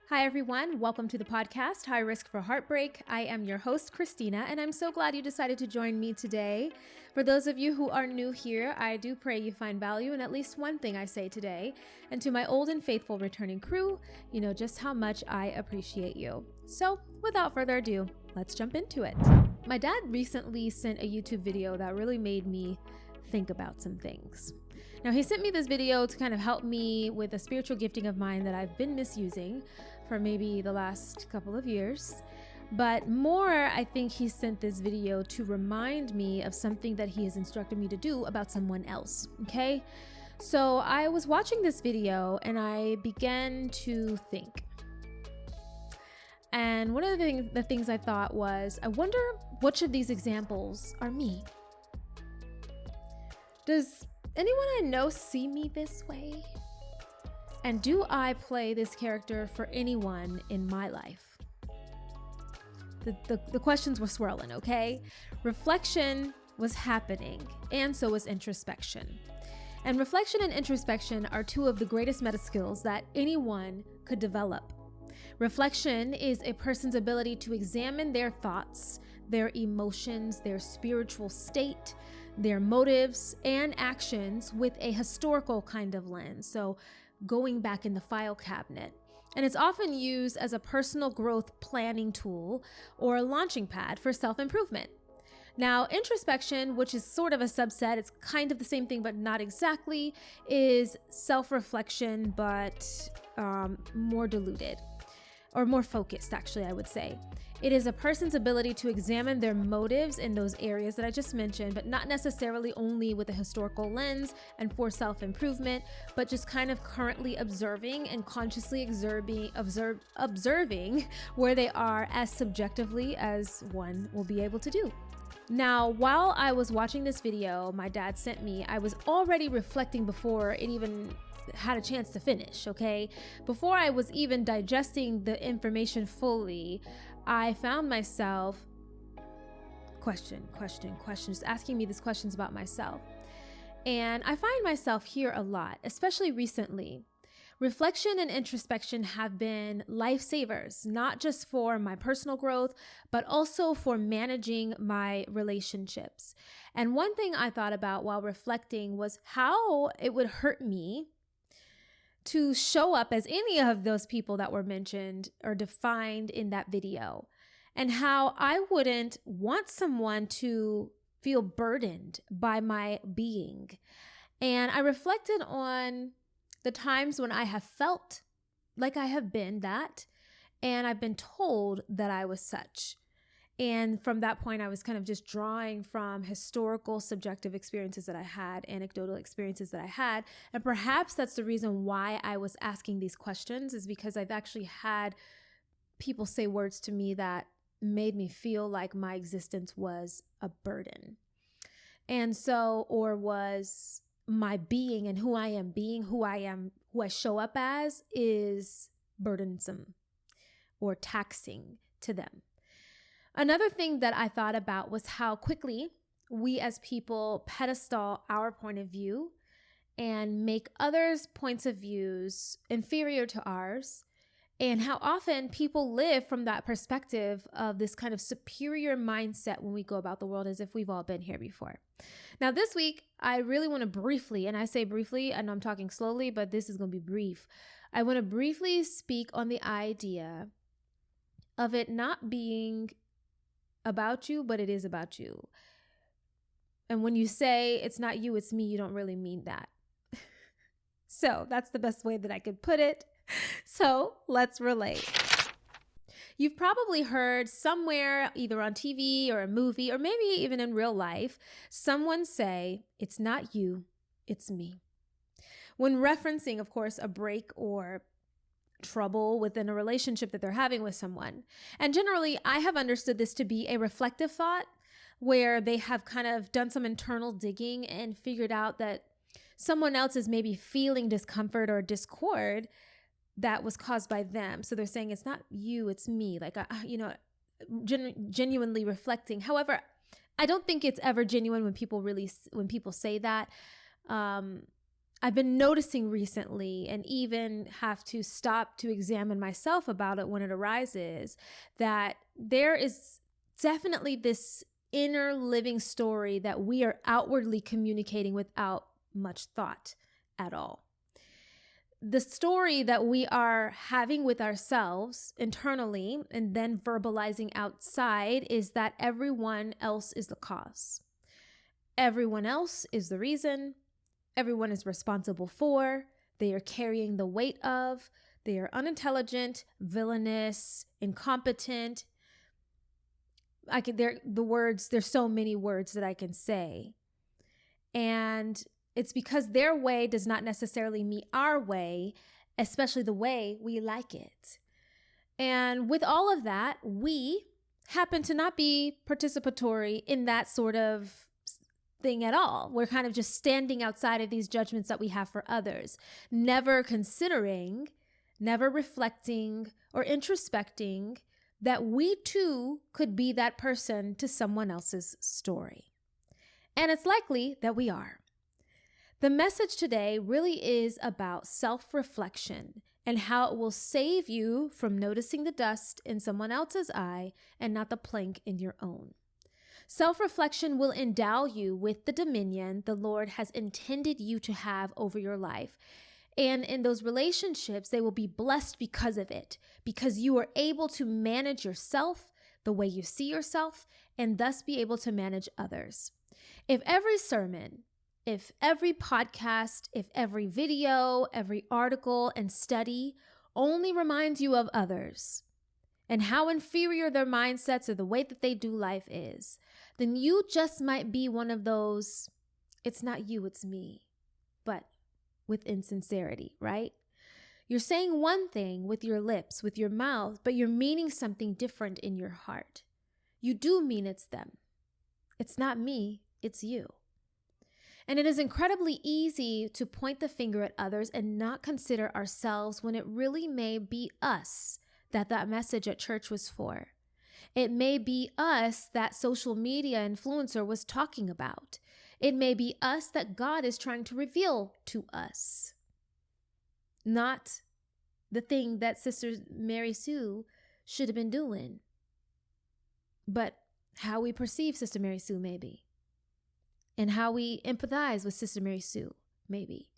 Hi, everyone. Welcome to the podcast, High Risk for Heartbreak. I am your host, Christina, and I'm so glad you decided to join me today. For those of you who are new here, I do pray you find value in at least one thing I say today. And to my old and faithful returning crew, you know just how much I appreciate you. So, without further ado, let's jump into it. My dad recently sent a YouTube video that really made me think about some things. Now, he sent me this video to kind of help me with a spiritual gifting of mine that I've been misusing for maybe the last couple of years. But more, I think he sent this video to remind me of something that he has instructed me to do about someone else, okay? So I was watching this video and I began to think. And one of the things I thought was, I wonder which of these examples are me? Does anyone I know see me this way? And do I play this character for anyone in my life? The questions were swirling, okay? Reflection was happening, and so was introspection. And reflection and introspection are two of the greatest meta skills that anyone could develop. Reflection is a person's ability to examine their thoughts, their emotions, their spiritual state, their motives, and actions with a historical kind of lens. So going back in the file cabinet. And it's often used as a personal growth planning tool or a launching pad for self-improvement. Now, introspection, which is sort of a subset, it's kind of the same thing, but not exactly, is self-reflection, but more diluted. Or more focused, actually, I would say. It is a person's ability to examine their motives in those areas that I just mentioned, but not necessarily only with a historical lens and for self-improvement, but just kind of currently observing and consciously observing where they are as subjectively as one will be able to do. Now, while I was watching this video my dad sent me, I was already reflecting before it even had a chance to finish, okay? Before I was even digesting the information fully, I found myself just asking me these questions about myself. And I find myself here a lot, especially recently. Reflection and introspection have been lifesavers, not just for my personal growth, but also for managing my relationships. And one thing I thought about while reflecting was how it would hurt me to show up as any of those people that were mentioned or defined in that video, and how I wouldn't want someone to feel burdened by my being. And I reflected on the times when I have felt like I have been that, and I've been told that I was such. And from that point, I was kind of just drawing from historical subjective experiences that I had, anecdotal experiences that I had. And perhaps that's the reason why I was asking these questions, is because I've actually had people say words to me that made me feel like my existence was a burden. And so, or was my being and who I am being, who I show up as is burdensome or taxing to them. Another thing that I thought about was how quickly we as people pedestal our point of view and make others' points of views inferior to ours, and how often people live from that perspective of this kind of superior mindset when we go about the world as if we've all been here before. Now, this week, I really want to briefly, and I say briefly, and I'm talking slowly, but this is going to be brief. I want to briefly speak on the idea of it not being about you, but it is about you. And when you say it's not you, it's me, you don't really mean that. So that's the best way that I could put it. So let's relate. You've probably heard somewhere, either on TV or a movie, or maybe even in real life, someone say, it's not you, it's me. When referencing, of course, a break or trouble within a relationship that they're having with someone. And generally, I have understood this to be a reflective thought where they have kind of done some internal digging and figured out that someone else is maybe feeling discomfort or discord that was caused by them. So they're saying it's not you, it's me, like, genuinely reflecting. However, I don't think it's ever genuine when people say that. I've been noticing recently, and even have to stop to examine myself about it when it arises, that there is definitely this inner living story that we are outwardly communicating without much thought at all. The story that we are having with ourselves internally and then verbalizing outside is that everyone else is the cause. Everyone else is the reason. Everyone is responsible for. They are carrying the weight of. They are unintelligent, villainous, incompetent. There's so many words that I can say. And it's because their way does not necessarily meet our way, especially the way we like it. And with all of that, we happen to not be participatory in that sort of thing at all. We're kind of just standing outside of these judgments that we have for others, never considering, never reflecting or introspecting that we too could be that person to someone else's story. And it's likely that we are. The message today really is about self-reflection and how it will save you from noticing the dust in someone else's eye and not the plank in your own. Self-reflection will endow you with the dominion the Lord has intended you to have over your life. And in those relationships, they will be blessed because of it, because you are able to manage yourself the way you see yourself and thus be able to manage others. If every sermon, if every podcast, if every video, every article and study only reminds you of others and how inferior their mindsets or the way that they do life is, then you just might be one of those, it's not you, it's me, but with insincerity, right? You're saying one thing with your lips, with your mouth, but you're meaning something different in your heart. You do mean it's them. It's not me, it's you. And it is incredibly easy to point the finger at others and not consider ourselves when it really may be us that message at church was for. It may be us that social media influencer was talking about. It may be us that God is trying to reveal to us. Not the thing that Sister Mary Sue should have been doing, but how we perceive Sister Mary Sue maybe, and how we empathize with Sister Mary Sue maybe.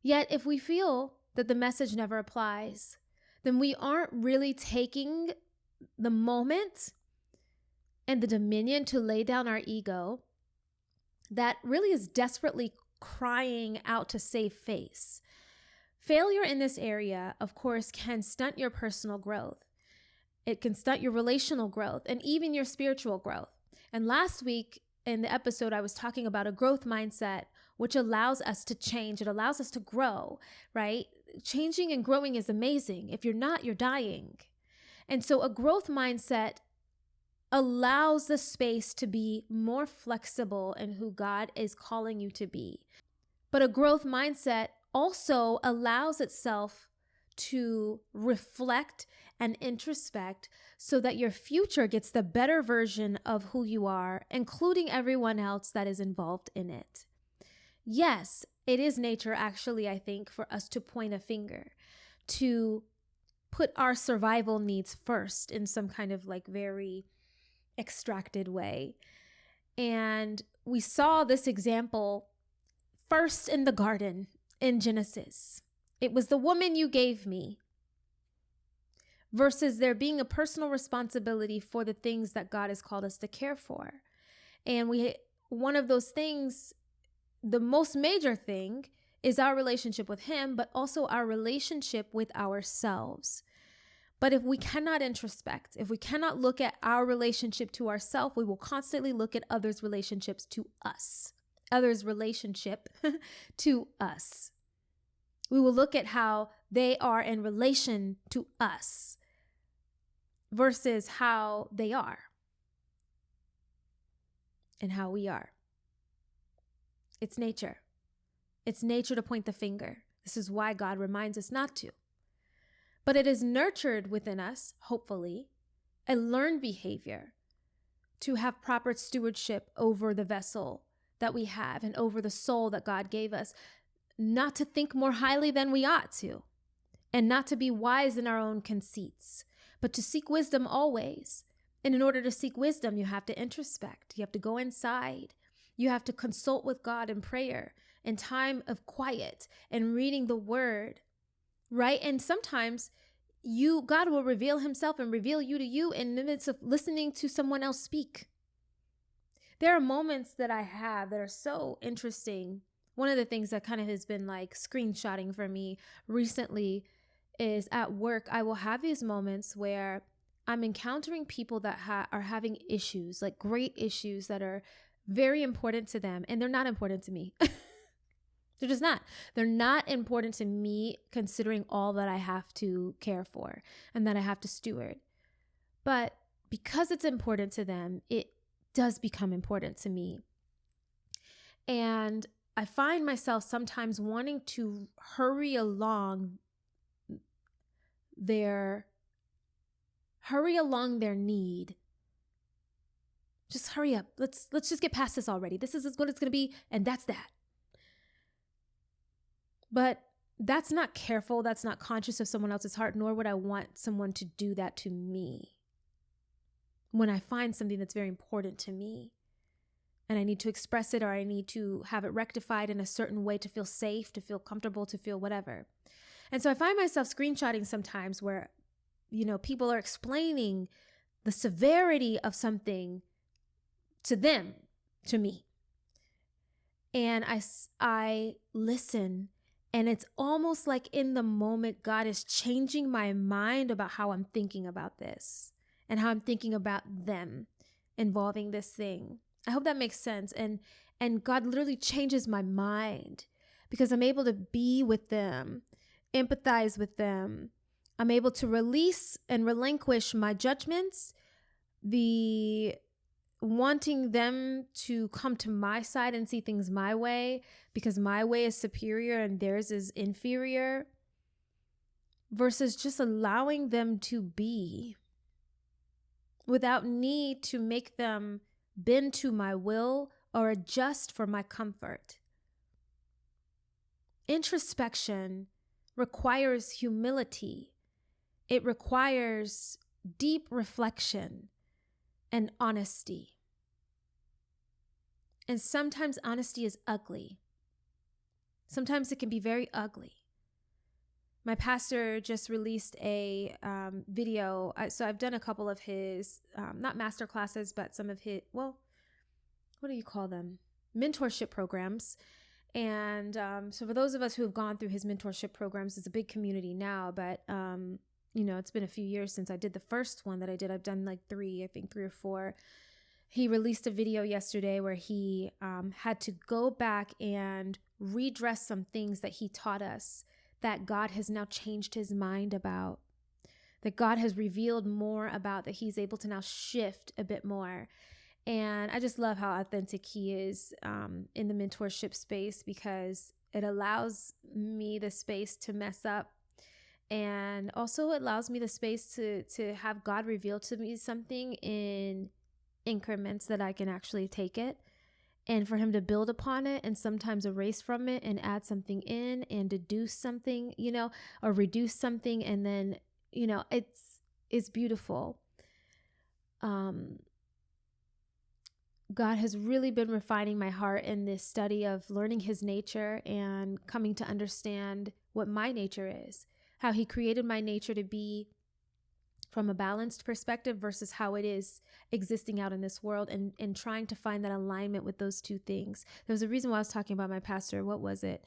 Yet if we feel that the message never applies, then we aren't really taking the moment and the dominion to lay down our ego that really is desperately crying out to save face. Failure in this area, of course, can stunt your personal growth. It can stunt your relational growth and even your spiritual growth. And last week in the episode, I was talking about a growth mindset, which allows us to change. It allows us to grow, right? Changing and growing is amazing. If you're not, you're dying. And so a growth mindset allows the space to be more flexible in who God is calling you to be. But a growth mindset also allows itself to reflect and introspect so that your future gets the better version of who you are, including everyone else that is involved in it. Yes, it is nature, actually, I think, for us to point a finger, to put our survival needs first in some kind of like very extracted way. And we saw this example first in the garden in Genesis. It was the woman you gave me versus there being a personal responsibility for the things that God has called us to care for. And one of those things, the most major thing, is our relationship with Him, but also our relationship with ourselves. But if we cannot introspect, if we cannot look at our relationship to ourselves, we will constantly look at others' relationships to us, others' relationship to us. We will look at how they are in relation to us versus how they are and how we are. It's nature. It's nature to point the finger. This is why God reminds us not to. But it is nurtured within us, hopefully, a learned behavior to have proper stewardship over the vessel that we have and over the soul that God gave us. not to think more highly than we ought to, and not to be wise in our own conceits, but to seek wisdom always. And in order to seek wisdom, you have to introspect. You have to go inside. You have to consult with God in prayer, in time of quiet and reading the word, right? And sometimes God will reveal himself and reveal you to you in the midst of listening to someone else speak. There are moments that I have that are so interesting. One of the things that kind of has been like screenshotting for me recently is at work, I will have these moments where I'm encountering people that are having issues, like great issues that are very important to them, and they're not important to me. They're just not. They're not important to me, considering all that I have to care for and that I have to steward. But because it's important to them, it does become important to me. And I find myself sometimes wanting to hurry along their need. Just hurry up. Let's just get past this already. This is what it's going to be, and that's that. But that's not careful. That's not conscious of someone else's heart, nor would I want someone to do that to me. When I find something that's very important to me and I need to express it, or I need to have it rectified in a certain way to feel safe, to feel comfortable, to feel whatever. And so I find myself screenshotting sometimes where, people are explaining the severity of something to them, to me. And I listen. And it's almost like in the moment, God is changing my mind about how I'm thinking about this and how I'm thinking about them involving this thing. I hope that makes sense. And God literally changes my mind because I'm able to be with them, empathize with them. I'm able to release and relinquish my judgments, the wanting them to come to my side and see things my way because my way is superior and theirs is inferior, versus just allowing them to be without need to make them bend to my will or adjust for my comfort. Introspection requires humility. It requires deep reflection and honesty. And sometimes honesty is ugly. Sometimes it can be very ugly. My pastor just released a video. So I've done a couple of his, not master classes, but some of his, what do you call them? Mentorship programs. And so for those of us who have gone through his mentorship programs, it's a big community now, but it's been a few years since I did the first one that I did. I've done like 3 or 4. He released a video yesterday where he had to go back and redress some things that he taught us that God has now changed his mind about, that God has revealed more about, that he's able to now shift a bit more. And I just love how authentic he is in the mentorship space, because it allows me the space to mess up. And also it allows me the space to have God reveal to me something in increments that I can actually take it, and for him to build upon it and sometimes erase from it and add something in and deduce something, or reduce something. And then, it's beautiful. God has really been refining my heart in this study of learning his nature and coming to understand what my nature is, how he created my nature to be from a balanced perspective versus how it is existing out in this world, and trying to find that alignment with those two things. There was a reason why I was talking about my pastor. What was it?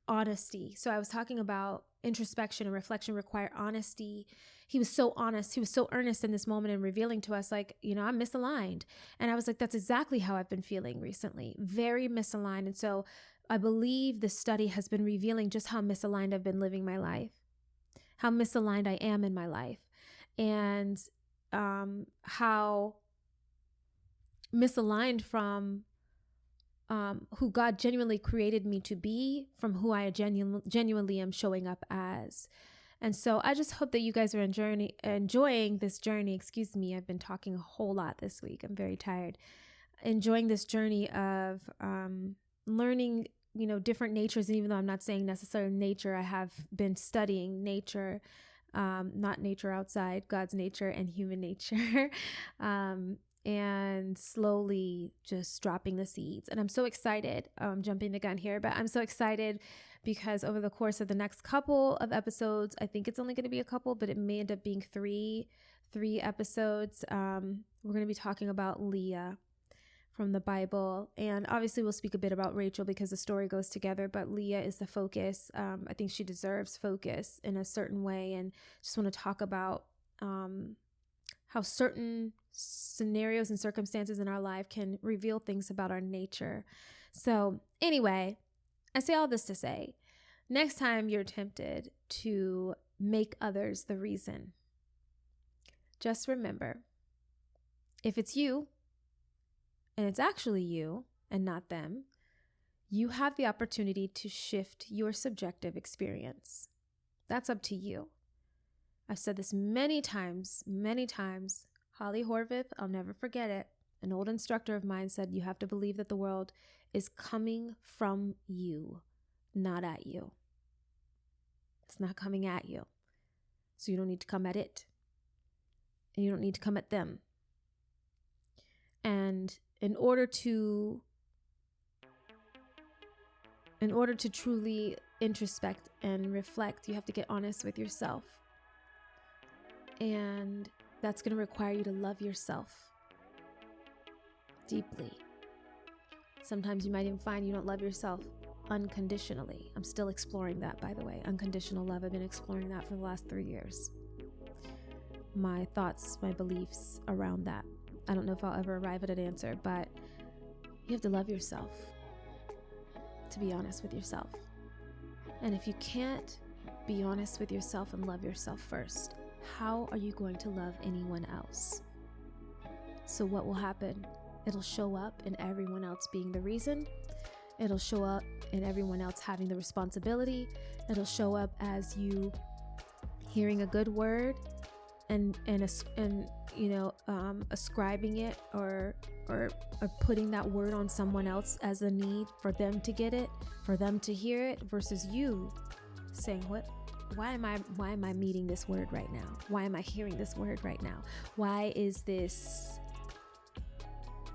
Honesty. So I was talking about introspection and reflection require honesty. He was so honest. He was so earnest in this moment and revealing to us, like, I'm misaligned. And I was like, that's exactly how I've been feeling recently. Very misaligned. And so I believe this study has been revealing just how misaligned I've been living my life, how misaligned I am in my life, and how misaligned from who God genuinely created me to be from who I genuinely am showing up as. And so I just hope that you guys are enjoying this journey. Excuse me, I've been talking a whole lot this week. I'm very tired. enjoying this journey of learning, different natures. And even though I'm not saying necessarily nature, I have been studying nature, not nature outside, God's nature and human nature, and slowly just dropping the seeds. And I'm so excited. I'm jumping the gun here, but I'm so excited because over the course of the next couple of episodes, I think it's only going to be a couple, but it may end up being three episodes. We're going to be talking about Leah from the Bible. And obviously we'll speak a bit about Rachel because the story goes together, but Leah is the focus. I think she deserves focus in a certain way. And just want to talk about how certain scenarios and circumstances in our life can reveal things about our nature. So anyway, I say all this to say, next time you're tempted to make others the reason, just remember, if it's you, and it's actually you and not them, you have the opportunity to shift your subjective experience. That's up to you. I've said this many times. Holly Horvath, I'll never forget it. An old instructor of mine said, you have to believe that the world is coming from you, not at you. It's not coming at you. So you don't need to come at it. And you don't need to come at them. And in order to truly introspect and reflect, you have to get honest with yourself. And that's going to require you to love yourself deeply. Sometimes you might even find you don't love yourself unconditionally. I'm still exploring that, by the way. Unconditional love. I've been exploring that for the last 3 years. My thoughts, my beliefs around that. I don't know if I'll ever arrive at an answer, but you have to love yourself, to be honest with yourself. And if you can't be honest with yourself and love yourself first, how are you going to love anyone else? So what will happen? It'll show up in everyone else being the reason. It'll show up in everyone else having the responsibility. It'll show up as you hearing a good word and ascribing it or putting that word on someone else as a need for them to get it, for them to hear it, versus you saying, why am I meeting this word right now? Why am I hearing this word right now? Why is this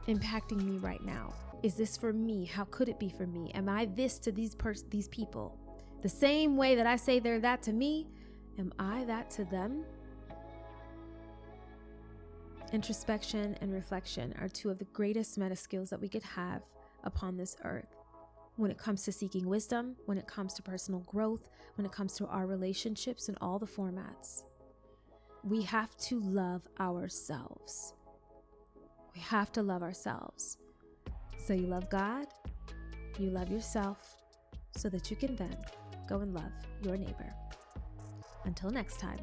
impacting me right now? Is this for me? How could it be for me? Am I this to these people? The same way that I say they're that to me, am I that to them? Introspection and reflection are two of the greatest meta skills that we could have upon this earth. When it comes to seeking wisdom, when it comes to personal growth, when it comes to our relationships in all the formats, we have to love ourselves. We have to love ourselves. So you love God, you love yourself, so that you can then go and love your neighbor. Until next time.